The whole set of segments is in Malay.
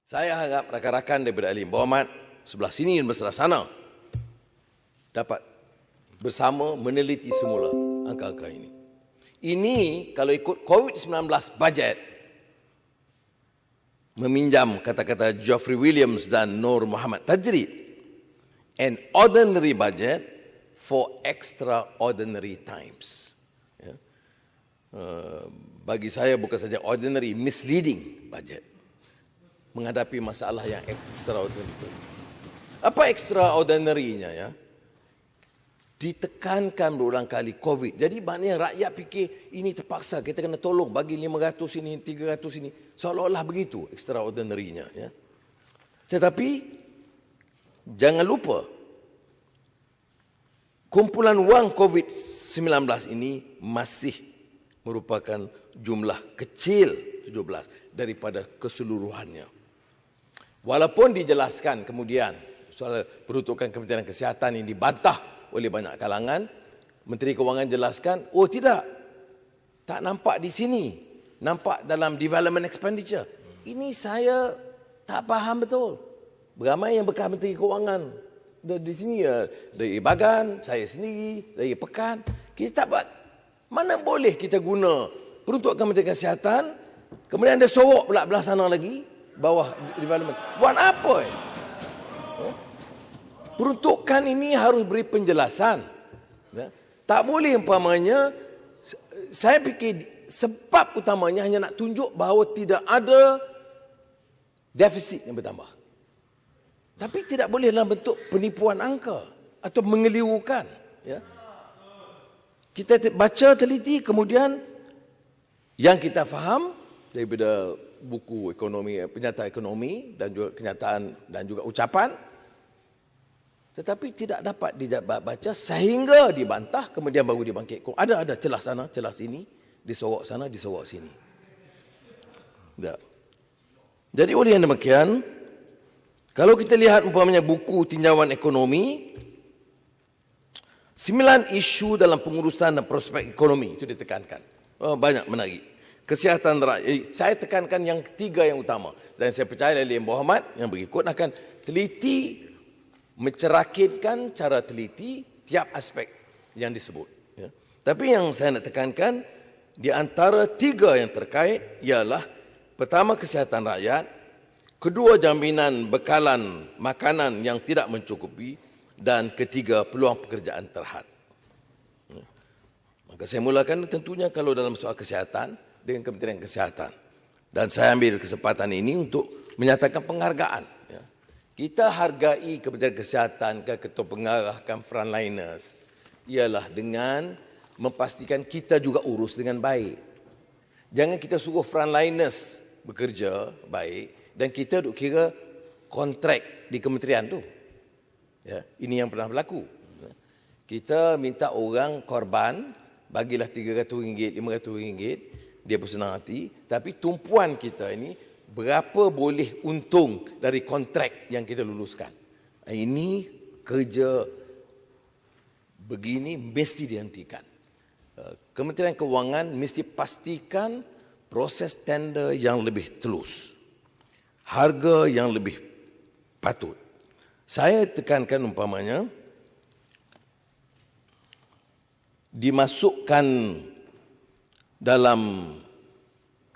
Saya harap rakan-rakan daripada ahli berhormat sebelah sini dan sebelah sana dapat bersama meneliti semula angka-angka ini. Ini kalau ikut COVID-19 budget, meminjam kata-kata Geoffrey Williams dan Nur Muhammad Tajrid, an ordinary budget for extraordinary times. Ya. Bagi saya bukan saja ordinary, misleading budget menghadapi masalah yang extraordinary. Apa extraordinary-nya ya? Ditekankan berulang kali COVID. Jadi maknanya rakyat fikir ini terpaksa kita kena tolong bagi 500 ini, 300 ini. Seolah-olah begitu extraordinary-nya ya. Tetapi jangan lupa kumpulan wang COVID-19 ini masih merupakan jumlah kecil 17 daripada keseluruhannya. Walaupun dijelaskan kemudian soal peruntukan Kementerian Kesihatan ini dibantah oleh banyak kalangan, Menteri Kewangan jelaskan, oh tidak, tak nampak di sini, nampak dalam development expenditure. Ini saya tak faham betul. Beramai yang bekas Menteri Kewangan di sini ya, dari Bagan, saya sendiri, dari Pekan, kita tak buat. Mana boleh kita guna peruntukan Kementerian Kesihatan, kemudian dia sorok pula belah sana lagi, bawah development. Buat apa? Peruntukan ini harus beri penjelasan. Ya. Tak boleh umpamanya, saya fikir sebab utamanya hanya nak tunjuk bahawa tidak ada defisit yang bertambah. Tapi tidak boleh dalam bentuk penipuan angka atau mengelirukan. Ya. Kita baca teliti, kemudian yang kita faham daripada buku ekonomi, penyataan ekonomi dan juga kenyataan dan juga ucapan, tetapi tidak dapat dibaca sehingga dibantah kemudian baru dibangkit. Ada celah sana, celah sini, disorok sana, disorok sini. Tak. Jadi oleh yang demikian, kalau kita lihat umpamanya buku tinjauan ekonomi, 9 isu dalam pengurusan dan prospek ekonomi itu ditekankan. Banyak menarik. Kesihatan rakyat, saya tekankan yang 3 yang utama. Dan saya percaya Yang Berhormat yang berikut akan teliti, mencerakitkan cara teliti tiap aspek yang disebut. Ya. Tapi yang saya nak tekankan, di antara 3 yang terkait ialah pertama kesihatan rakyat, kedua jaminan bekalan makanan yang tidak mencukupi, dan ketiga peluang pekerjaan terhad. Ya. Maka saya mulakan tentunya kalau dalam soal kesihatan, dengan Kementerian Kesihatan. Dan saya ambil kesempatan ini untuk menyatakan penghargaan. Ya. Kita hargai Kementerian Kesihatan, ketua pengarah, frontliners, ialah dengan memastikan kita juga urus dengan baik. Jangan kita suruh frontliners bekerja baik dan kita duk kira kontrak di kementerian tu. Ya, ini yang pernah berlaku. Kita minta orang korban, bagilah RM300, RM500, dia bersenang hati, tapi tumpuan kita ini berapa boleh untung dari kontrak yang kita luluskan. Ini kerja begini mesti dihentikan. Kementerian Kewangan mesti pastikan proses tender yang lebih telus, harga yang lebih patut. Saya tekankan umpamanya, dimasukkan dalam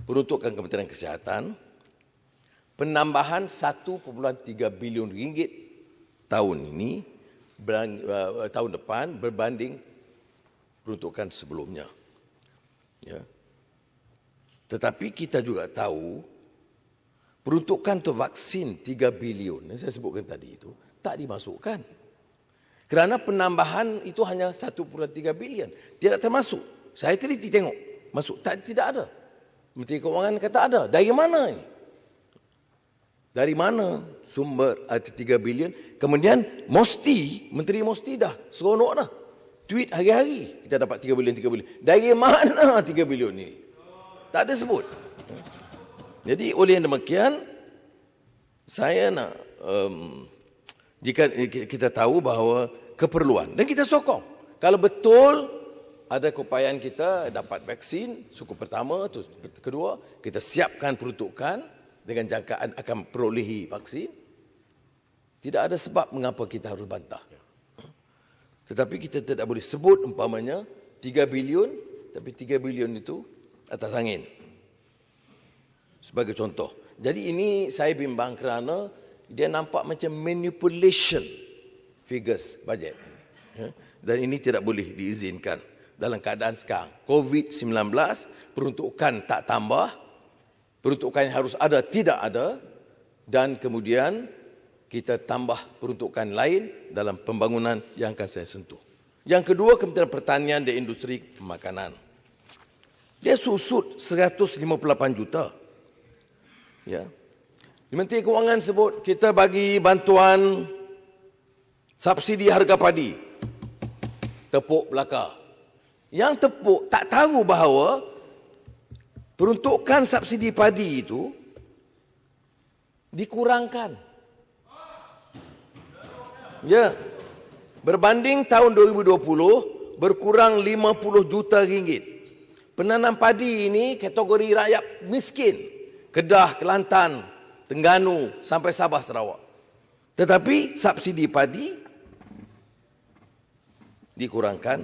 peruntukan Kementerian Kesihatan penambahan 1.3 bilion ringgit tahun ini, tahun depan berbanding peruntukan sebelumnya. Ya. Tetapi kita juga tahu peruntukan untuk vaksin 3 bilion yang saya sebutkan tadi itu tak dimasukkan. Kerana penambahan itu hanya 1.3 bilion, tidak termasuk. Saya teliti tengok. Masuk tidak ada. Menteri Kewangan kata ada. Dari mana ini? Dari mana sumber 3 bilion? Kemudian Menteri Mosti dah seronok dah. Tweet hari-hari kita dapat 3 bilion. Dari mana 3 bilion ini? Tak ada sebut. Jadi oleh yang demikian, saya nak jika kita tahu bahawa keperluan dan kita sokong. Kalau betul ada keupayaan kita dapat vaksin suku pertama, kedua, kita siapkan peruntukan dengan jangkaan akan perolehi vaksin, tidak ada sebab mengapa kita harus bantah. Tetapi kita tidak boleh sebut umpamanya 3 bilion, tapi 3 bilion itu atas angin. Sebagai contoh. Jadi ini saya bimbang kerana dia nampak macam manipulation figures bajet. Dan ini tidak boleh diizinkan dalam keadaan sekarang. COVID-19, peruntukan tak tambah, peruntukan yang harus ada tidak ada, dan kemudian kita tambah peruntukan lain dalam pembangunan yang akan saya sentuh. Yang kedua, Kementerian Pertanian dan Industri Makanan. Dia susut 158 juta. Ya. Menteri Kewangan sebut kita bagi bantuan subsidi harga padi. Tepuk belaka. Yang tepuk tak tahu bahawa peruntukan subsidi padi itu dikurangkan. Ya. Berbanding tahun 2020 berkurang 50 juta ringgit. Penanam padi ini kategori rakyat miskin. Kedah, Kelantan, Terengganu sampai Sabah, Sarawak. Tetapi subsidi padi dikurangkan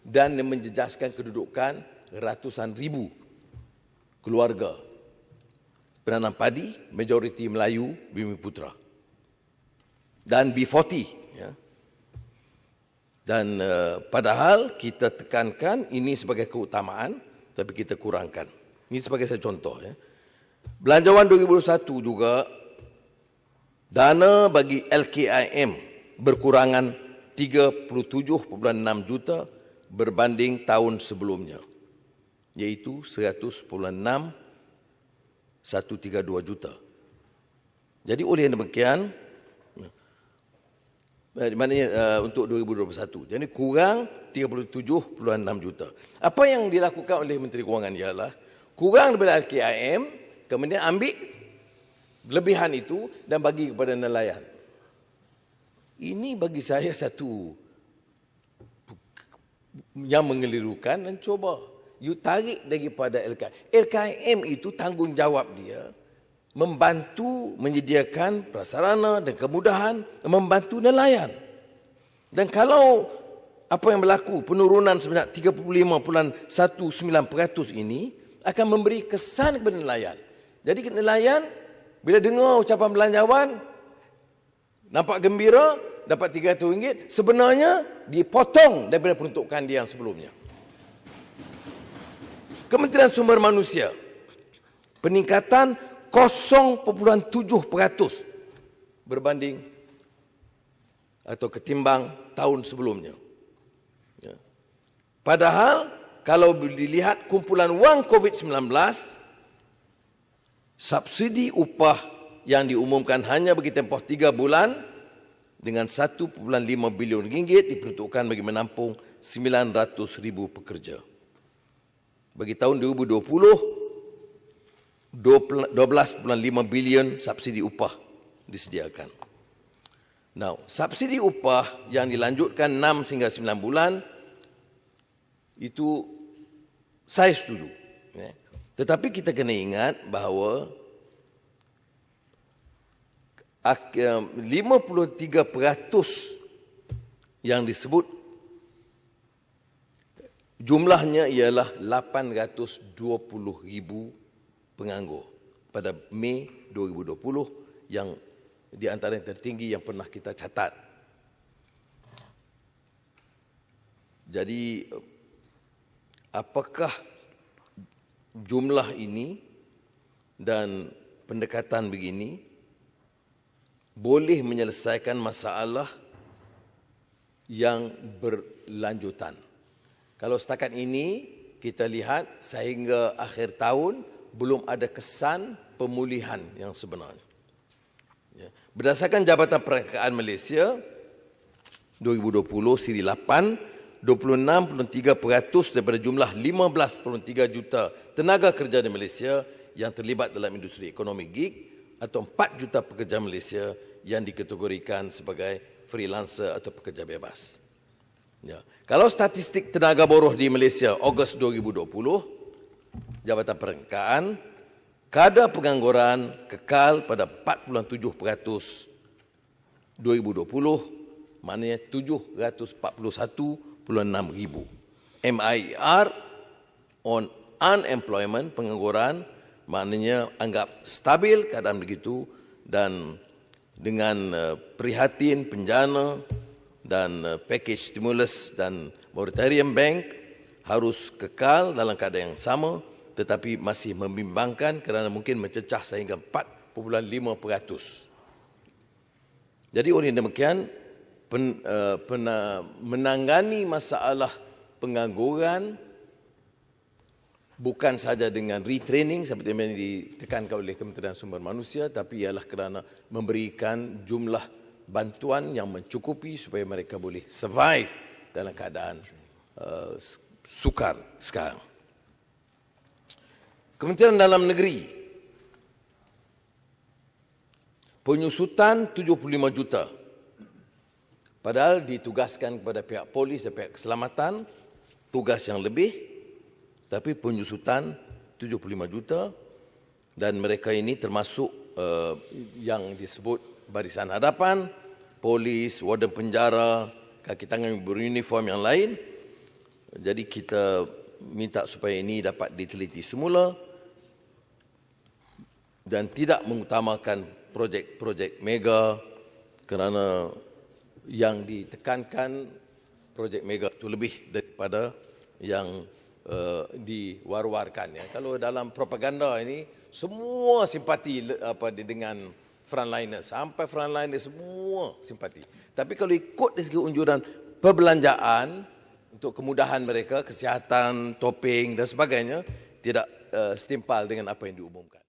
dan menjejaskan kedudukan ratusan ribu keluarga penanam padi, majoriti Melayu, Bumi-Putra. Dan B40. Ya. Dan padahal kita tekankan ini sebagai keutamaan, tapi kita kurangkan. Ini sebagai saya contoh. Ya. Belanjawan 2021 juga, dana bagi LKIM berkurangan 37.6 juta berbanding tahun sebelumnya, iaitu 100.6 132 juta. Jadi oleh demikian, maknanya untuk 2021, jadi kurang 37.6 juta. Apa yang dilakukan oleh Menteri Kewangan ialah kurang daripada LKIM, kemudian ambil lebihan itu dan bagi kepada nelayan. Ini bagi saya satu yang mengelirukan dan cuba you tarik daripada LKIM. LKIM itu tanggungjawab dia membantu menyediakan prasarana dan kemudahan membantu nelayan. Dan kalau apa yang berlaku penurunan sebanyak 35.19% ini akan memberi kesan kepada nelayan. Jadi nelayan bila dengar ucapan belanjawan nampak gembira dapat RM300, sebenarnya dipotong daripada peruntukan dia yang sebelumnya. Kementerian Sumber Manusia peningkatan 0.7% berbanding atau ketimbang tahun sebelumnya. Ya. Padahal kalau dilihat kumpulan wang COVID-19, subsidi upah yang diumumkan hanya bagi tempoh 3 bulan dengan 1.5 bilion ringgit diperuntukkan bagi menampung 900,000 pekerja. Bagi tahun 2020, 12.5 bilion subsidi upah disediakan. Now, subsidi upah yang dilanjutkan 6 hingga 9 bulan itu saya setuju. Tetapi kita kena ingat bahawa 53% yang disebut jumlahnya ialah 820,000 penganggur pada Mei 2020 yang di antara yang tertinggi yang pernah kita catat. Jadi apakah jumlah ini dan pendekatan begini boleh menyelesaikan masalah yang berlanjutan? Kalau setakat ini kita lihat sehingga akhir tahun belum ada kesan pemulihan yang sebenarnya. Ya. Berdasarkan Jabatan Perangkaan Malaysia 2020 siri 8, 26.3% daripada jumlah 15.3 juta tenaga kerja di Malaysia yang terlibat dalam industri ekonomi gig atau 4 juta pekerja Malaysia yang dikategorikan sebagai freelancer atau pekerja bebas. Ya. Kalau statistik tenaga buruh di Malaysia Ogos 2020, Jabatan Perangkaan kadar pengangguran kekal pada 4.7% 2020, maknanya 741.6 ribu. MIR on unemployment, pengangguran, maknanya anggap stabil keadaan begitu, dan dengan prihatin penjana dan package stimulus dan moratorium bank harus kekal dalam keadaan yang sama, tetapi masih membimbangkan kerana mungkin mencecah sehingga 4.5%. Jadi oleh demikian, menangani masalah pengangguran bukan saja dengan retraining seperti yang ditekankan oleh Kementerian Sumber Manusia, tapi ialah kerana memberikan jumlah bantuan yang mencukupi supaya mereka boleh survive dalam keadaan sukar sekarang. Kementerian Dalam Negeri, penyusutan 75 juta. Padahal ditugaskan kepada pihak polis dan pihak keselamatan, tugas yang lebih, tapi penyusutan 75 juta, dan mereka ini termasuk yang disebut barisan hadapan, polis, warden penjara, kaki tangan beruniform yang lain. Jadi kita minta supaya ini dapat diteliti semula dan tidak mengutamakan projek-projek mega, kerana yang ditekankan projek mega itu lebih daripada yang diwar-warkan. Ya. Kalau dalam propaganda ini semua simpati dengan frontliner, sampai frontliner semua simpati. Tapi kalau ikut dari segi unjuran perbelanjaan untuk kemudahan mereka, kesihatan, topeng dan sebagainya, tidak setimpal dengan apa yang diumumkan.